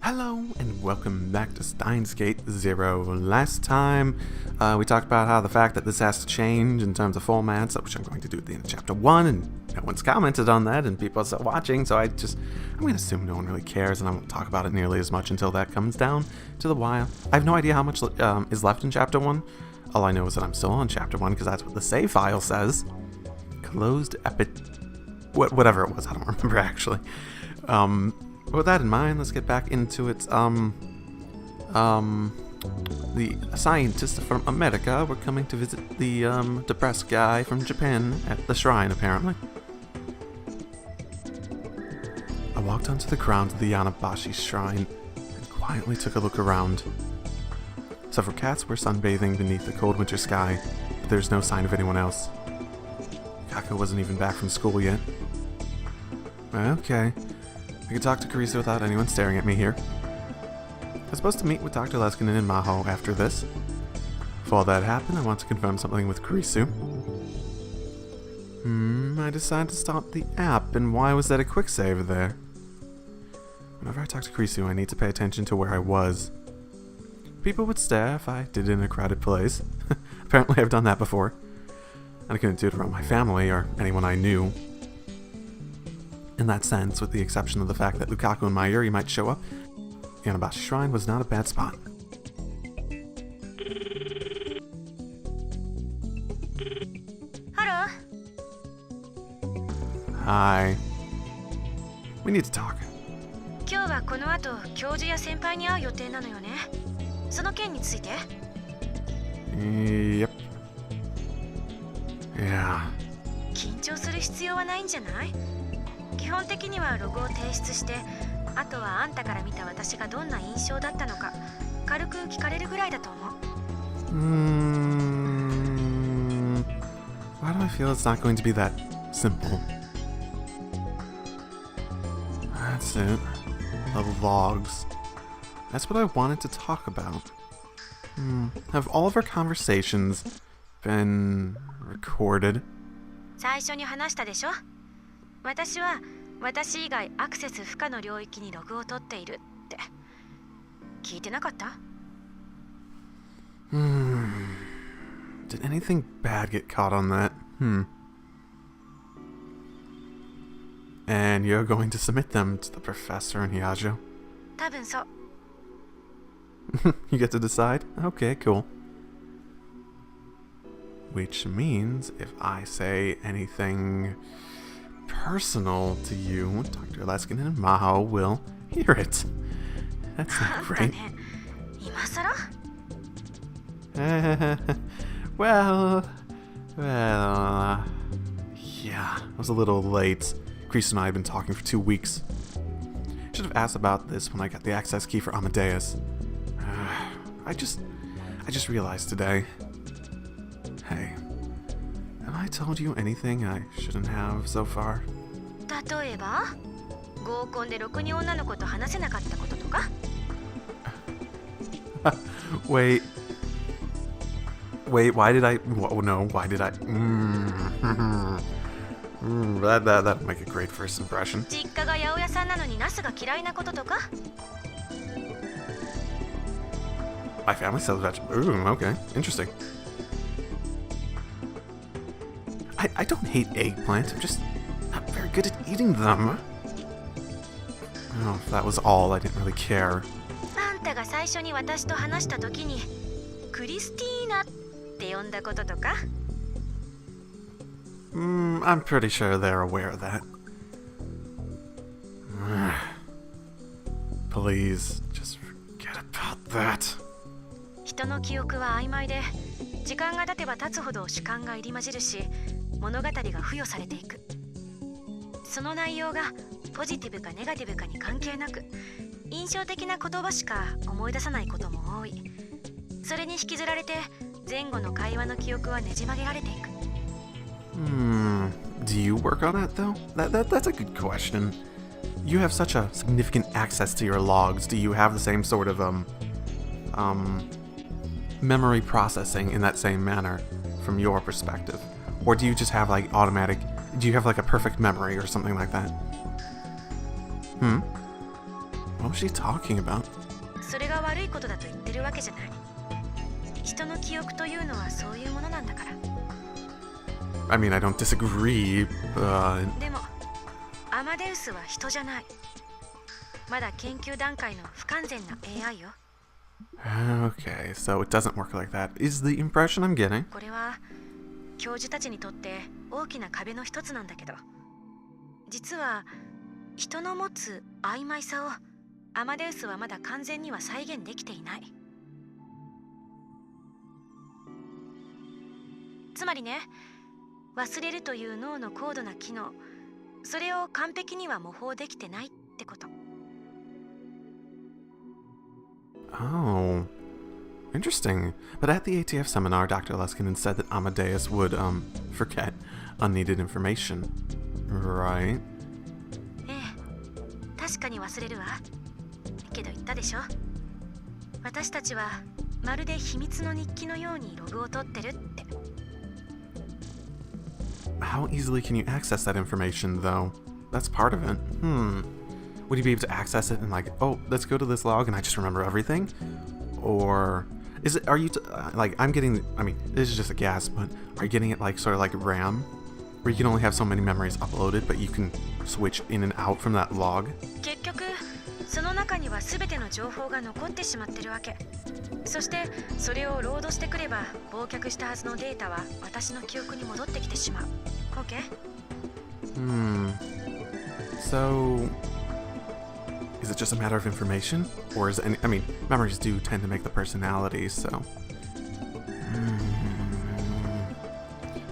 Hello and welcome back to Steins Gate 0. Last time we talked about how the fact that this has to change in terms of formats, which I'm going to do at the end of chapter 1, and no one's commented on that and people are still watching, so I'm going to assume no one really cares and I won't talk about it nearly as much until that comes down to the wire. I have no idea how much is left in chapter 1. All I know is that I'm still on chapter 1 because that's what the save file says. Closed whatever it was, I don't remember actually. With that in mind, let's get back into it. The scientists from America were coming to visit the depressed guy from Japan at the shrine, apparently. I walked onto the grounds of the Yanabashi shrine and quietly took a look around. Several cats were sunbathing beneath the cold winter sky, but there's no sign of anyone else. Kako wasn't even back from school yet. Okay. I could talk to Carissa without anyone staring at me here. I was supposed to meet with Dr. Leskinen and Maho after this. Before that happened, I want to confirm something with Kurisu. I decided to start the app, and why was that a quick save there? Whenever I talk to Kurisu, I need to pay attention to where I was. People would stare if I did it in a crowded place. Apparently I've done that before. And I couldn't do it around my family or anyone I knew. In that sense, with the exception of the fact that Lukaku and Mayuri might show up, Yanabashi Shrine was not a bad spot. Hello. Hi. We need to talk. 今日はこの後教授や先輩に会う予定なのよね。その件について。Yep. Yeah. 緊張する必要はないんじゃない？基本的にはログを提出して、あとはあんたから見た私がどんな印象だったのか軽く聞かれるぐらいだと思う。Why do I feel it's not going to be that simple? That's it. The logs. That's what I wanted to talk about. Have all of our conversations been recorded? 最初に話したでしょ？私は私以外アクセス不可の領域にログを取っているって聞いてなかった？ Did anything bad get caught on that? And you're going to submit them to the professor in Hyajo? 多分そう。You get to decide? Okay, cool. Which means if I say anything personal to you, Dr. Leskinen and Maho will hear it. That's not great. Well, yeah, I was a little late. Chris and I have been talking for 2 weeks. Should have asked about this when I got the access key for Amadeus. I just realized today. Hey, have I told you anything I shouldn't have so far? 例えば合コンでろくに女の子と話せなかったこととかWait, why did I... no, why did I... That'd make a great first impression. 実家が八百屋さんなのにナスが嫌いなこととか My family sells vegetables. Ooh, okay, interesting. I don't hate eggplant, I'm just not very good at eating them. Oh, if that was all, I didn't really care. あんたが最初に私と話した時にクリスティーナって呼んだこととか I'm pretty sure they're aware of that. Please, just forget about that. 人の記憶は曖昧で時間が経てば経つほど主観が入り混じるし物語が付与されていくその内容がポジティブかネガティブかに関係なく印象的な言葉しか思い出さないことも多いそれに引きずられて前後の会話の記憶はねじ曲げられていく Do you work on that though? That's a good question. You have such a significant access to your logs. Do you have the same sort of memory processing in that same manner from your perspective? Or do you just have like automatic, do you have like a perfect memory or something like that? What was she talking about? それが悪いことだと言ってるわけじゃない。人の記憶というのはそういうものなんだから。I mean, I don't disagree, but... でも、アマデウスは人じゃない。まだ研究段階の不完全な AI よ。Okay, so it doesn't work like that. Is the impression I'm getting? これは教授たちにとって大きな壁の一つなんだけど、実は人の持つ曖昧さをアマデウスはまだ完全には再現できていない。つまりね、忘れるという脳の高度な機能、それを完璧には模倣できてないってこと。Oh, interesting. But at the ATF seminar, Dr. Leskinen said that Amadeus would, forget unneeded information. Right? ええ、確かに忘れるわ。けど言ったでしょ。私たちはまるで秘密の日記のようにログを取ってるって。How easily can you access that information, though? That's part of it. Would you be able to access it and like, oh, let's go to this log and I just remember everything? Or is it, are you, like, I'm getting, I mean, this is just a guess, but are you getting it like sort of like RAM? Where you can only have so many memories uploaded, but you can switch in and out from that log? 結局、その中には全ての情報が残ってしまってるわけ。そしてそれをロードしてくれば忘却したはずのデータは私の記憶に戻ってきてしまう。OK? So, is it just a matter of information? Or is it, I mean, memories do tend to make the personality, so...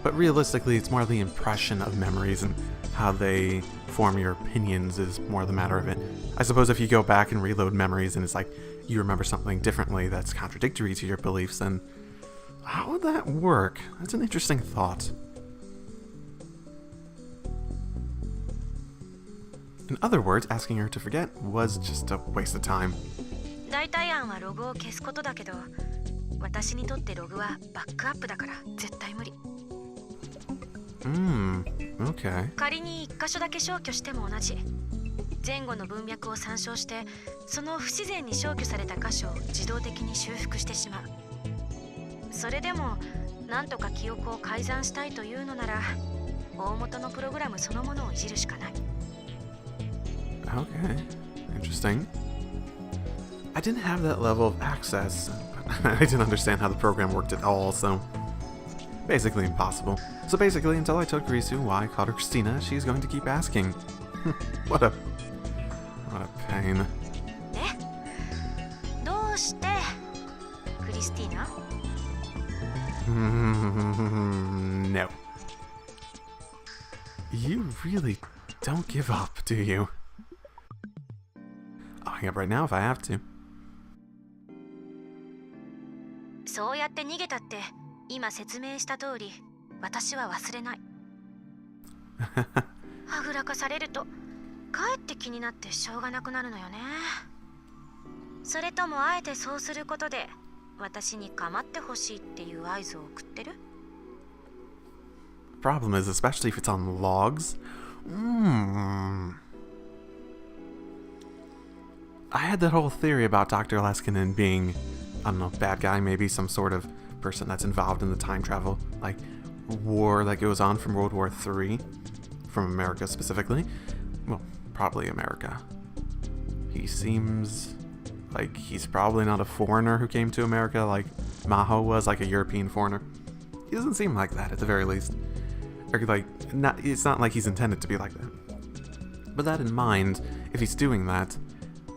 But realistically, it's more the impression of memories and how they form your opinions is more the matter of it. I suppose if you go back and reload memories and it's like you remember something differently that's contradictory to your beliefs, then how would that work? That's an interesting thought. In other words, asking her to forget was just a waste of time. 代替案はログを消すことだけど、私にとってログはバックアップだから絶対無理。Okay. 仮に一箇所だけ消去しても同じ。前後の文脈を参照して、その不自然に消去された箇所を自動的に修復してしまう。それでも、なんとか記憶を改ざんしたいというのなら、大元のプログラムそのものをいじるしかない。Okay, interesting. I didn't have that level of access. I didn't understand how the program worked at all, so basically impossible. So basically, until I told Risu why I called her Christina, she's going to keep asking. What a pain. で、どうしてクリスティーナ？ No. You really don't give up, do you? I'll hang up right now if I have to. そうやって逃げたって、今説明した通り、私は忘れない。はぐらかされると、かえって気になってしょうがなくなるのよね。それともあえてそうすることで、私に構ってほしいっていう合図を送ってる？ Problem is, especially if it's on logs. I had that whole theory about Dr. Leskinen being, I don't know, bad guy, maybe some sort of person that's involved in the time travel, like war that goes on from World War III, from America specifically. Well, probably America. He seems like he's probably not a foreigner who came to America like Maho was, like a European foreigner. He doesn't seem like that, at the very least. Or like, it's not like he's intended to be like that. But that in mind, if he's doing that,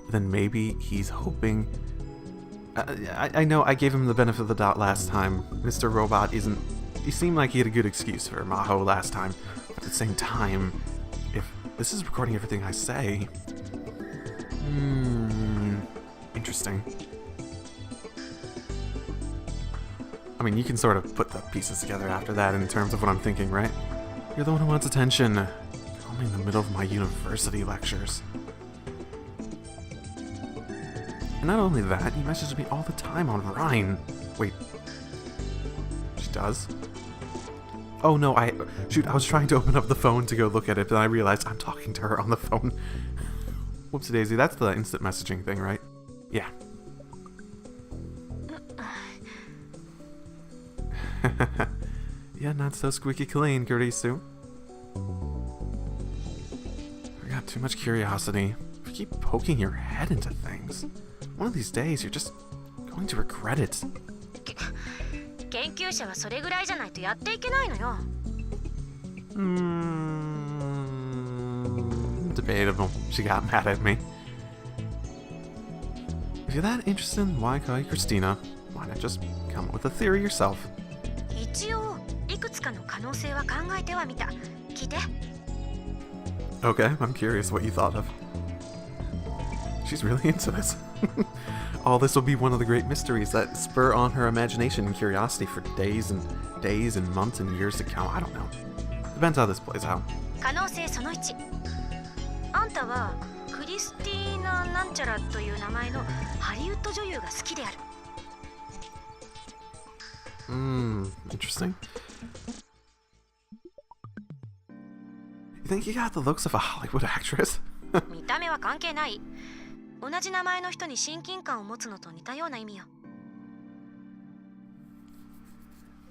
then maybe he's hoping... I know I gave him the benefit of the doubt last time. Mr. Robot isn't... He seemed like he had a good excuse for Maho last time. But at the same time, if this is recording everything I say... Interesting. I mean, you can sort of put the pieces together after that in terms of what I'm thinking, right? You're the one who wants attention. Call me in the middle of my university lectures. And not only that, he messages me all the time on Rhine. Wait. She does? Oh no, shoot, I was trying to open up the phone to go look at it, but I realized I'm talking to her on the phone. Whoopsie daisy, that's the instant messaging thing, right? Yeah. Yeah, not so squeaky clean, Kurisu. I got too much curiosity. If you keep poking your head into things, one of these days you're just going to regret it. 研究者はそれぐらいじゃないとやっていけないのよ。Debatable. She got mad at me. If you're that interested in why call you Christina, why not just come up with a theory yourself? 一応いくつかの可能性は考えてはみた。聞いて。Okay, I'm curious what you thought of. She's really into this. All this will be one of the great mysteries that spur on her imagination and curiosity for days and months and years to come. I don't know. Depends how this plays out. 可能性その1。あんたはクリスティーナ・なんちゃらという名前のハリウッド女優が好きである。Interesting. You think you got the looks of a Hollywood actress? 見た目は関係ない。同じ名前の人に親近感を持つのと似たような意味よ。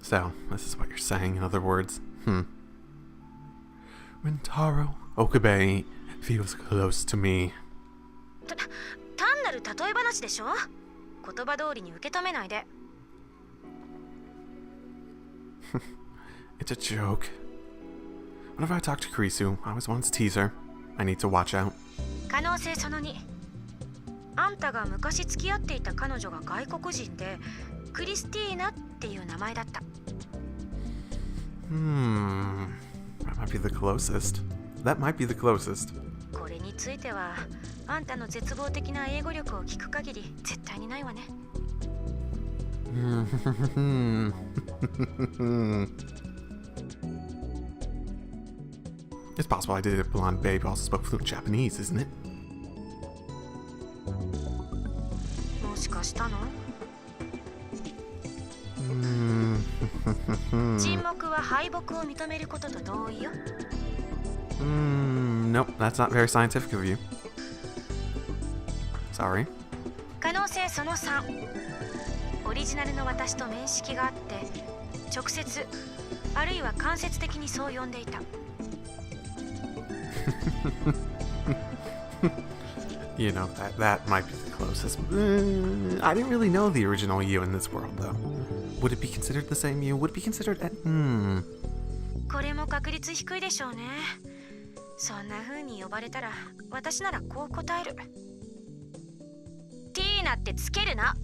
So, this is what you're saying, in other words. Rintaro Okabe feels close to me. 単なる例え話でしょ？言葉通りに受け止めないで。It's a joke. Whenever I talk to Kurisu, I always want to tease her. I need to watch out. 可能性その2。あんたが昔付き合っていた彼女が外国人でクリスティーナっていう名前だった。That might be the closest. That might be the closest. これについてはあんたの絶望的な英語力を聞く限り絶対にないわね。It's possible I did a blonde babe who also spoke fluent Japanese, isn't it? もしかしたの？沈黙は敗北を認めることと同意よ。Nope, that's not very scientific of you. Sorry. 可能性その3。オリジナルの私と面識があって直接あるいは間接的にそう呼んでいた。You know, that might be the closest. I didn't really know the original you in this world, though. Would it be considered the same you? Would it be considered... これも確率低いでしょうね。そんな風に呼ばれたら私ならこう答える。ティーナってつけるな。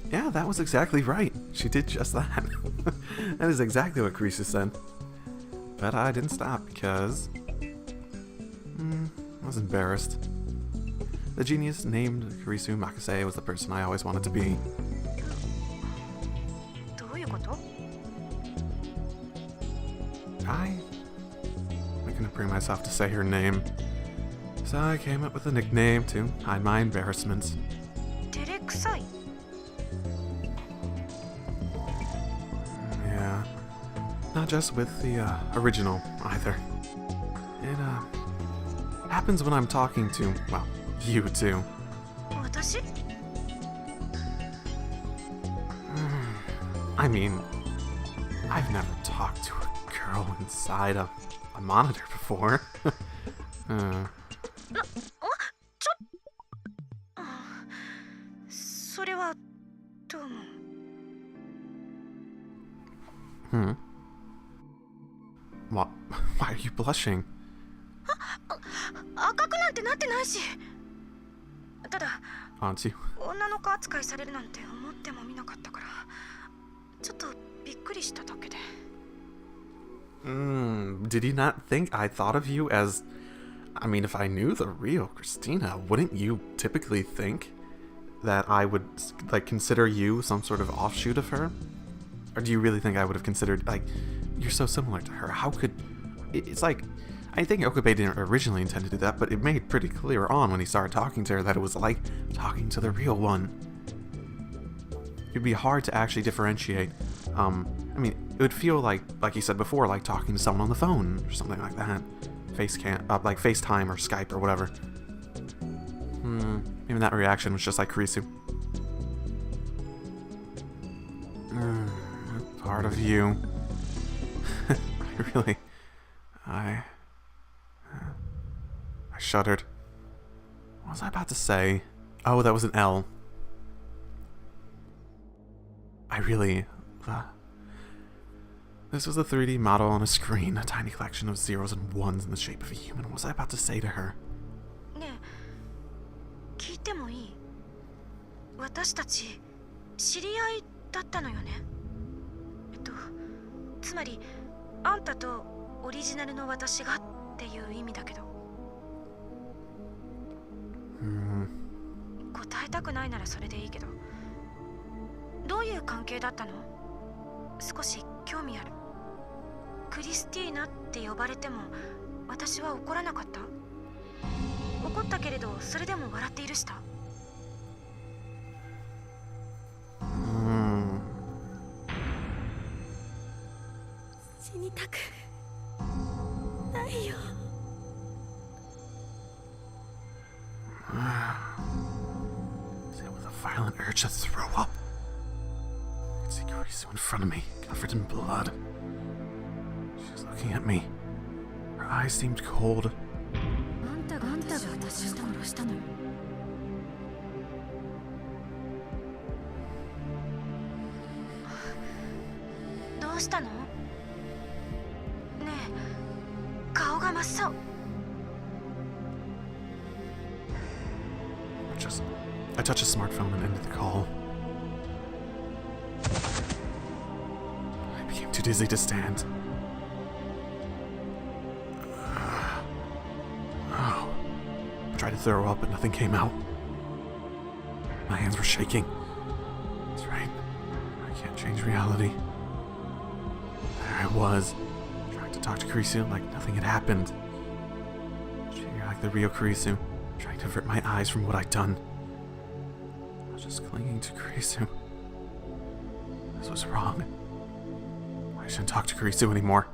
Yeah, that was exactly right. She did just that. That is exactly what Kurisu said. But I didn't stop because... I was embarrassed. The genius named Kurisu Makase was the person I always wanted to be. どういうこと？ I couldn't bring myself to say her name. So I came up with a nickname to hide my embarrassments. 照れくさい。Yeah. Not just with the original either. It happens when I'm talking to, well, you too. 私？ I mean, I've never talked to a girl inside a monitor before. それはどうも。What? Why are you blushing? 赤くなんてなってないし。ただ、 Aren't you? 女の子扱いされるなんて思ってもみなかったから、ちょっとびっくりしただけで。Did you not think I thought of you as... I mean, if I knew the real Christina, wouldn't you typically think that I would, like, consider you some sort of offshoot of her? Or do you really think I would have considered, like, you're so similar to her? How could... It's like... I think Okabe didn't originally intend to do that, but it made pretty clear on when he started talking to her that it was like talking to the real one. it'd be hard to actually differentiate. I mean, it would feel like you said before, like talking to someone on the phone or something like that. Like FaceTime or Skype or whatever. Even that reaction was just like Kurisu. Part of you. I shuddered. What was I about to say? Oh, that was an L. This was a 3D model on a screen, a tiny collection of zeros and ones in the shape of a human. What was I about to say to her? ねえ、聞いてもいい？私たち知り合いだったのよね。つまりあんたとオリジナルの私がっていう意味だけど。答えたくないならそれでいいけど、どういう関係だったの？少し興味ある。クリスティーナって呼ばれても私は怒らなかった？怒ったけれどそれでも笑って許した？死にたくないよ。With a violent urge to throw up. I could see Kurisu in front of me, covered in blood. She was looking at me. Her eyes seemed cold. あんたが私を殺したのよ。どうしたの？ねえ、顔が真っ青。I touched a smartphone and ended the call. I became too dizzy to stand. I tried to throw up, but nothing came out. My hands were shaking. That's right. I can't change reality. There I was, trying to talk to Kurisu like nothing had happened. Treating her like the real Kurisu, trying to avert my eyes from what I'd done. I was just clinging to Kurisu. This was wrong. I shouldn't talk to Kurisu anymore.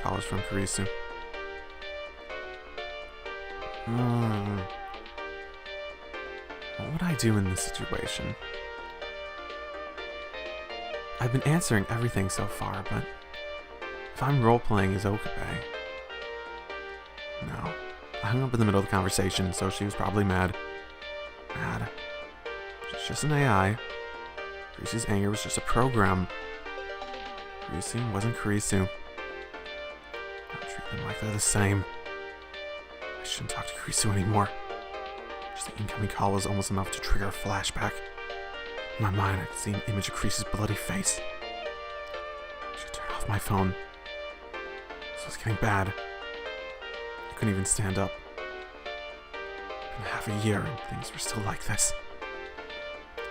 Call is from Kurisu. What would I do in this situation? I've been answering everything so far, but if I'm role-playing as Okabe... No. I hung up in the middle of the conversation, so she was probably mad. She's just an AI. Kurisu's anger was just a program. Kurisu wasn't Kurisu. Don't treat them like they're the same. I shouldn't talk to Kurisu anymore. Just the incoming call was almost enough to trigger a flashback. In my mind, I could see an image of Kurisu's bloody face. I should turn off my phone. This was getting bad. I couldn't even stand up. It's been half a year and things were still like this.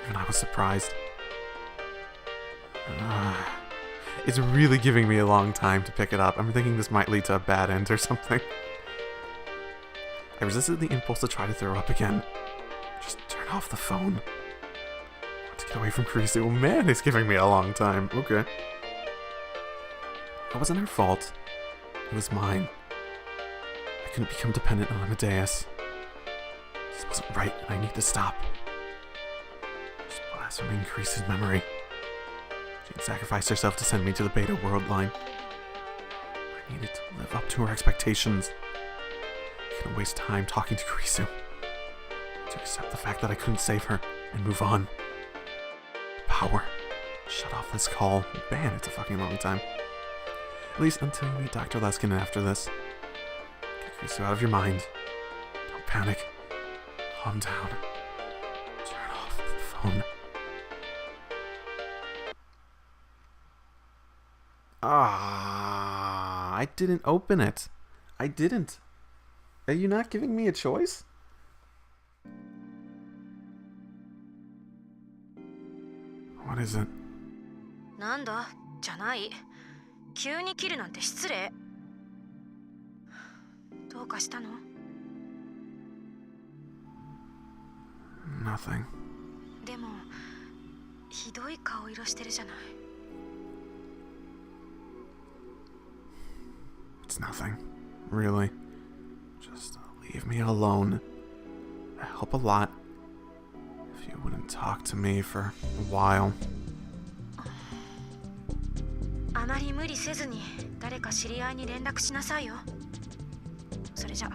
Even I was surprised. It's really giving me a long time to pick it up. I'm thinking this might lead to a bad end or something. I resisted the impulse to try to throw up again. Just turn off the phone. I want to get away from Kurisu. Oh man, it's giving me a long time. Okay. It wasn't her fault. It was mine. I couldn't become dependent on Amadeus. This wasn't right, and I need to stop. Just blaspheming Kurisu's memory. She had sacrificed herself to send me to the Beta world line. I needed to live up to her expectations. I couldn't waste time talking to Kurisu. To accept the fact that I couldn't save her and move on. Power. Shut off this call. Man, it's a fucking long time. At least until you meet Dr. Leskin after this. Get Kurisu out of your mind. Don't panic. Calm down. Turn off the phone. I didn't open it. I didn't. Are you not giving me a choice? What is it? なんだじゃない。急に切るなんて失礼。どうかしたの？ Nothing. でもひどい顔色してるじゃない。It's nothing. Really. Just leave me alone. I help a lot. If you wouldn't talk to me for a while. あまり無理せずに誰か知り合いに連絡しなさいよ。それじゃ。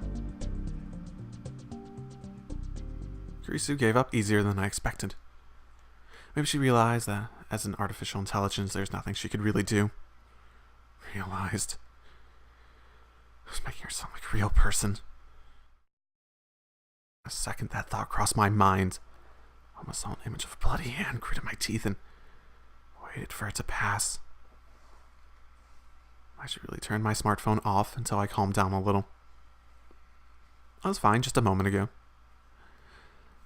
Kurisu gave up easier than I expected. Maybe she realized that as an artificial intelligence, there's nothing she could really do. Realized. I was making her sound like a real person. A second that thought crossed my mind. I almost saw an image of a bloody hand gritted my teeth and waited for it to pass. I should really turn my smartphone off until I calmed down a little. I was fine just a moment ago.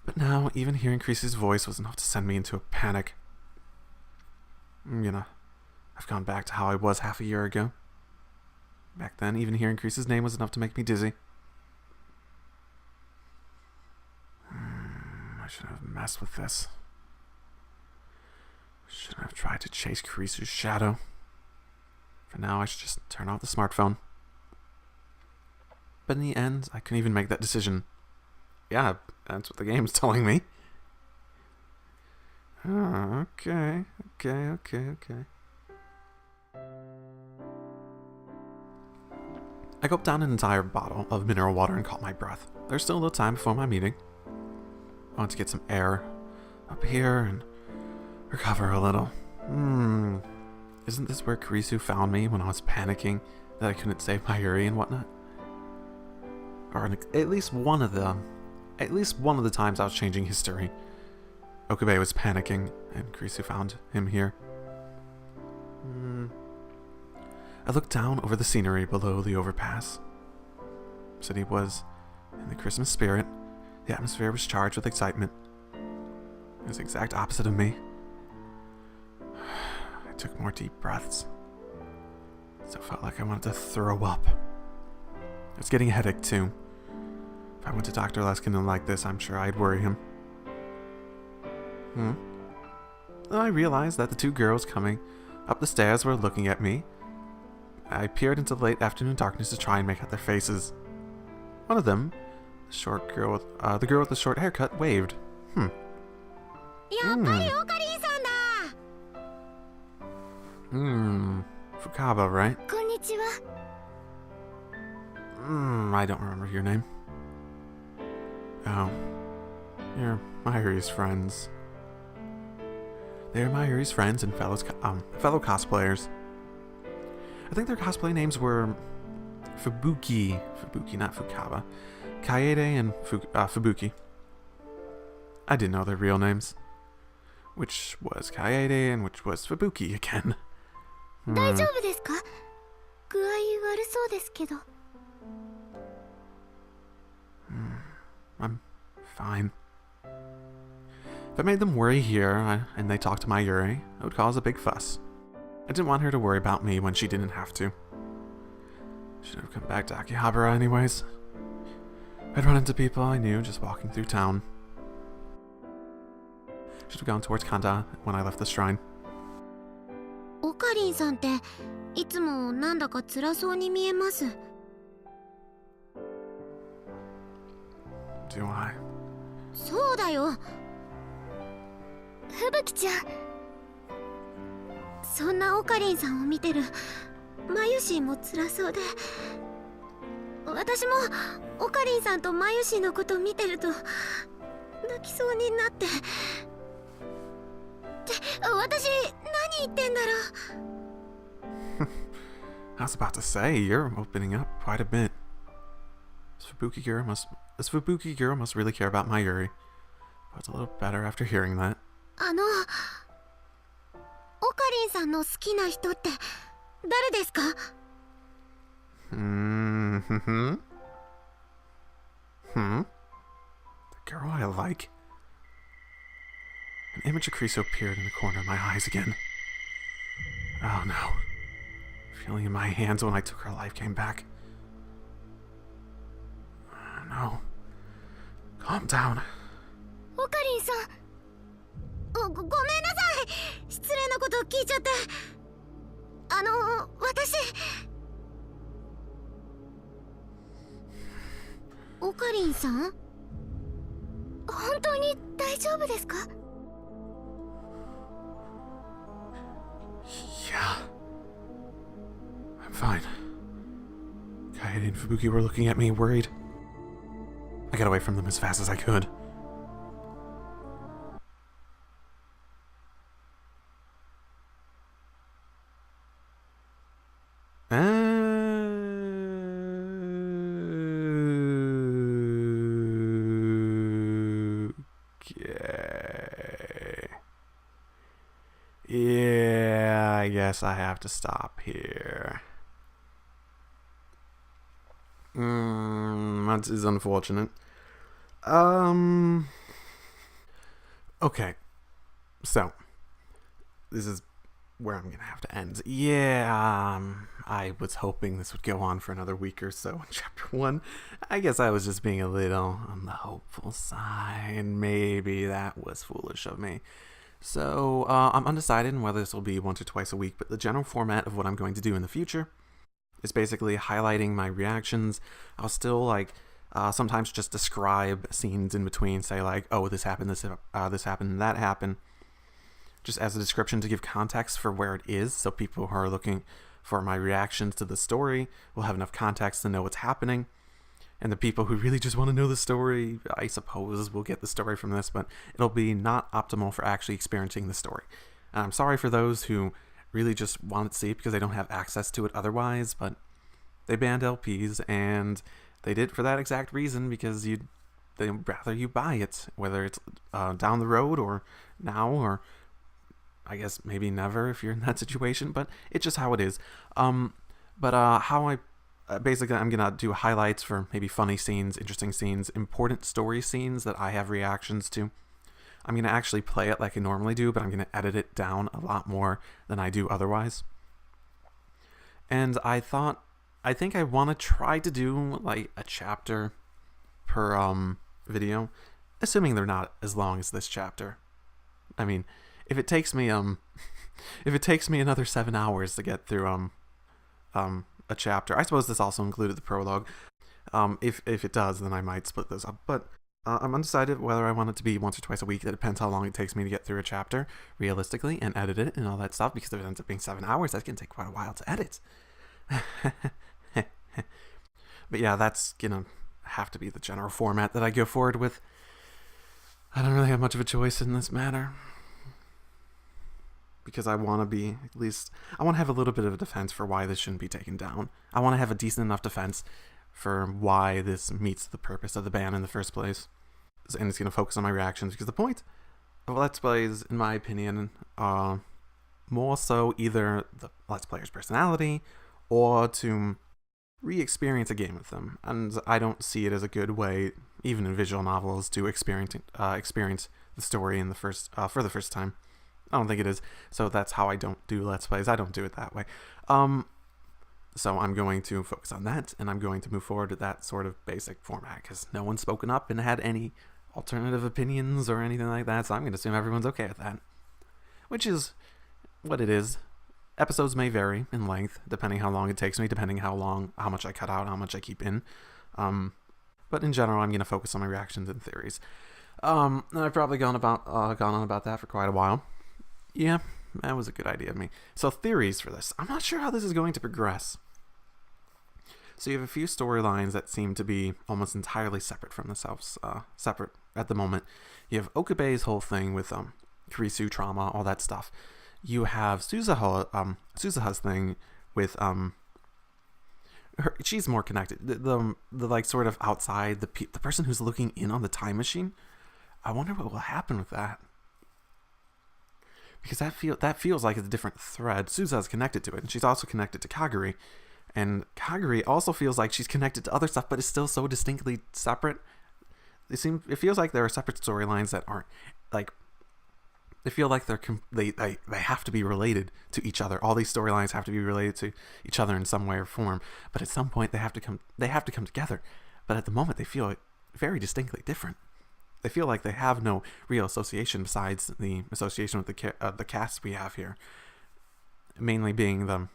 But now, even hearing Chris's voice was enough to send me into a panic. I've gone back to how I was half a year ago. Back then, even hearing Chris's name was enough to make me dizzy. I shouldn't have messed with this. Shouldn't have tried to chase Chris's shadow. For now, I should just turn off the smartphone. But in the end, I couldn't even make that decision. Yeah, that's what the game's telling me. Oh, okay. I gulped down an entire bottle of mineral water and caught my breath. There's still a little time before my meeting. I want to get some air up here and recover a little. Isn't this where Kurisu found me when I was panicking that I couldn't save Mayuri and whatnot? Or at least one of the times I was changing history. Okabe was panicking, and Kurisu found him here. I looked down over the scenery below the overpass. The city was in the Christmas spirit. The atmosphere was charged with excitement. It was the exact opposite of me. I took more deep breaths. It still felt like I wanted to throw up. I was getting a headache too. If I went to Dr. Leskinen like this, I'm sure I'd worry him. Then I realized that the two girls coming up the stairs were looking at me. I peered into the late afternoon darkness to try and make out their faces. One of them, the girl with the short haircut, waved. Fukaba, right? I don't remember your name. Oh. You're Mayuri's friends. They're Mayuri's friends and fellow cosplayers. I think their cosplay names were Fubuki, not Fukaba, Kaede and Fubuki. I didn't know their real names. Which was Kaede and which was Fubuki again. I'm fine. If I made them worry here and they talked to Mayuri, it would cause a big fuss. I didn't want her to worry about me when she didn't have to. Should have come back to Akihabara anyways. I'd run into people I knew just walking through town. Should have gone towards Kanda when I left the shrine. Okarin-san っていつもなんだか辛そうに見えます。Do I? そうだよ。吹雪ちゃん。そんなオカリンさんを見てるマユシーも辛そうで、私もオカリンさんとマユシーのこと見てると泣きそうになって。って私何言ってんだろう。I was about to say, you're opening up quite a bit. This Fubuki girl must really care about Mayuri. But it's a little better after hearing that. オカリンさんの好きな人って誰ですか？ The girl I like? An image of Kriso appeared in the corner of my eyes again. Oh no. Feeling in my hands when I took her life came back. Oh no. Calm down. オカリリンさん、ごめんなさい。失礼なことを聞いちゃって。私、オカリンさん、本当に大丈夫ですか？ Yeah. I'm fine. Kaede and Fubuki were looking at me, worried. I got away from them as fast as I could. Okay. Yeah, I guess I have to stop here. That is unfortunate. Okay. So, this is where I'm gonna have to end. Yeah, I was hoping this would go on for another week or so in chapter 1. I guess I was just being a little on the hopeful side. Maybe that was foolish of me. So, I'm undecided on whether this will be once or twice a week, but the general format of what I'm going to do in the future is basically highlighting my reactions. I'll still, sometimes just describe scenes in between, say, oh, this happened, this happened, that happened, just as a description to give context for where it is, so people who are looking for my reactions to the story will have enough context to know what's happening. And the people who really just want to know the story, I suppose, will get the story from this, but it'll be not optimal for actually experiencing the story. And I'm sorry for those who really just want to see it because they don't have access to it otherwise, but they banned LPs, and they did it for that exact reason, because they'd rather you buy it, whether it's down the road or now, or I guess maybe never if you're in that situation, but it's just how it is. Basically, I'm going to do highlights for maybe funny scenes, interesting scenes, important story scenes that I have reactions to. I'm going to actually play it like I normally do, but I'm going to edit it down a lot more than I do otherwise. And I think I want to try to do like a chapter per video, assuming they're not as long as this chapter. I mean, if it takes me another 7 hours to get through a chapter, I suppose this also included the prologue. If it does, then I might split those up. But I'm undecided whether I want it to be once or twice a week. That depends how long it takes me to get through a chapter realistically and edit it and all that stuff. Because if it ends up being 7 hours, that's gonna take quite a while to edit. But yeah, that's gonna have to be the general format that I go forward with. I don't really have much of a choice in this matter, because I want to have a little bit of a defense for why this shouldn't be taken down. I want to have a decent enough defense for why this meets the purpose of the ban in the first place. And it's going to focus on my reactions, because the point of Let's Plays, in my opinion, more so either the Let's Player's personality or to re-experience a game with them. And I don't see it as a good way, even in visual novels, to experience the story in the for the first time. I don't think it is. So that's how I don't do Let's Plays. I don't do it that way. So I'm going to focus on that, and I'm going to move forward with that sort of basic format, because no one's spoken up and had any alternative opinions or anything like that, so I'm going to assume everyone's okay with that. Which is what it is. Episodes may vary in length, depending how long it takes me, depending how much I cut out, how much I keep in. But in general, I'm going to focus on my reactions and theories. And I've probably gone on about that for quite a while. Yeah, that was a good idea of me. So theories for this. I'm not sure how this is going to progress. So you have a few storylines that seem to be almost entirely separate from themselves. Separate at the moment. You have Okabe's whole thing with Kurisu trauma, all that stuff. You have Suzuha's thing with she's more connected. The like sort of outside, the person who's looking in on the time machine. I wonder what will happen with that. Because that feels like it's a different thread. Suzuha's connected to it, and she's also connected to Kaguri. And Kaguri also feels like she's connected to other stuff, but it's still so distinctly separate. It feels like there are separate storylines that aren't, like, they feel like they have to be related to each other. All these storylines have to be related to each other in some way or form. But at some point they have to come together. But at the moment they feel very distinctly different. they feel like they have no real association besides the association with the cast we have here, mainly being the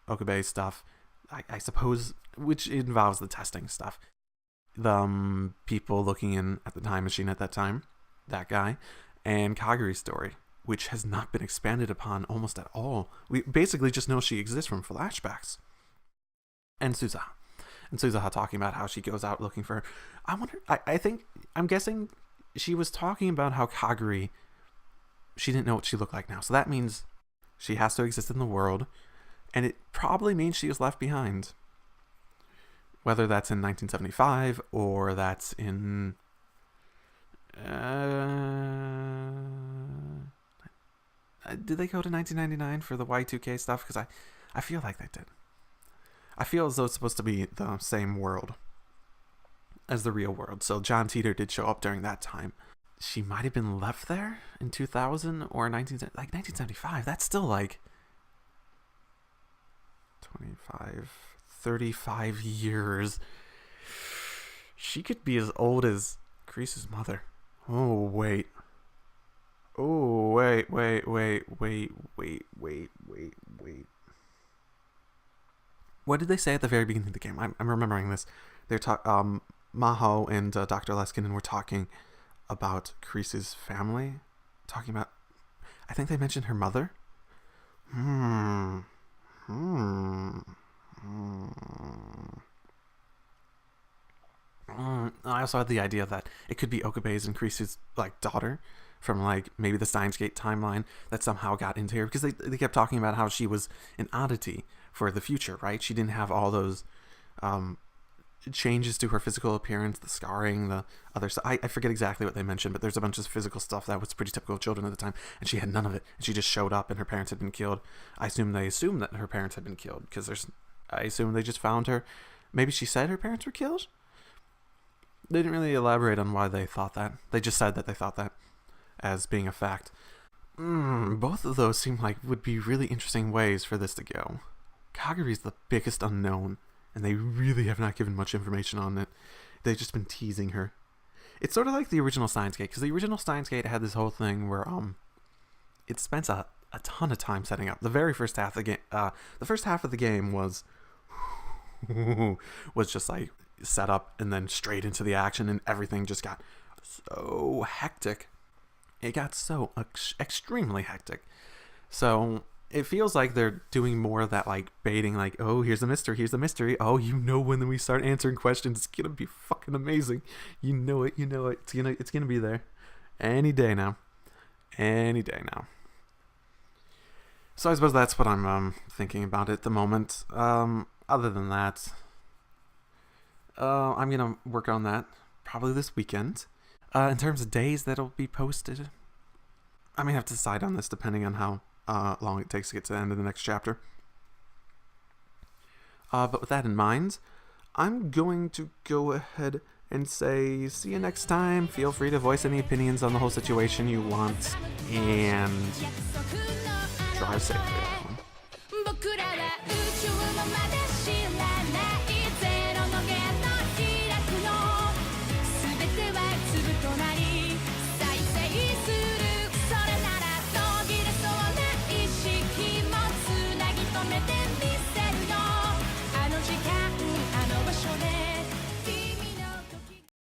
Okabe stuff, I suppose, which involves the testing stuff. The people looking in at the time machine at that time, that guy, and Kaguri's story, which has not been expanded upon almost at all. We basically just know she exists from flashbacks. And Suzuha talking about how she goes out looking for her. I wonder, I'm guessing she was talking about how Kaguri, she didn't know what she looked like now. So that means she has to exist in the world, and it probably means she was left behind. Whether that's in 1975 or that's in... did they go to 1999 for the Y2K stuff? Because I feel like they did. I feel as though it's supposed to be the same world as the real world. So John Teeter did show up during that time. She might have been left there in 2000 or 1975. That's still like 35 years. She could be as old as Kreese's mother. Oh, wait. Oh, wait. What did they say at the very beginning of the game? I'm remembering this. They're Maho and Dr. Leskinen were talking about Kreese's family. Talking about... I think they mentioned her mother. I also had the idea that it could be Okabe's and Kreese's like daughter from like maybe the Steins Gate timeline that somehow got into here, because they kept talking about how she was an oddity for the future, right? She didn't have all those changes to her physical appearance, the scarring, the other stuff. I forget exactly what they mentioned, but there's a bunch of physical stuff that was pretty typical of children at the time, and she had none of it, and she just showed up and her parents had been killed. I assume they assumed that her parents had been killed, because I assume they just found her. Maybe she said her parents were killed? They didn't really elaborate on why they thought that. They just said that they thought that as being a fact. Both of those seem like would be really interesting ways for this to go. Kaguri's the biggest unknown, and they really have not given much information on it. They've just been teasing her. It's sort of like the original Steins Gate, because the original Steins Gate had this whole thing where it spent a ton of time setting up. The very first half of the game, the first half of the game was just like set up and then straight into the action, and everything just got so hectic. It got so extremely hectic. So it feels like they're doing more of that, like baiting, like, oh, here's a mystery. Oh, you know, when we start answering questions, it's gonna be fucking amazing. You know it. It's gonna be there any day now. So I suppose that's what I'm thinking about at the moment. Other than that, I'm gonna work on that probably this weekend. In terms of days that'll be posted, I may have to decide on this depending on how long it takes to get to the end of the next chapter. But with that in mind, I'm going to go ahead and say see you next time. Feel free to voice any opinions on the whole situation you want, and drive safely, everyone.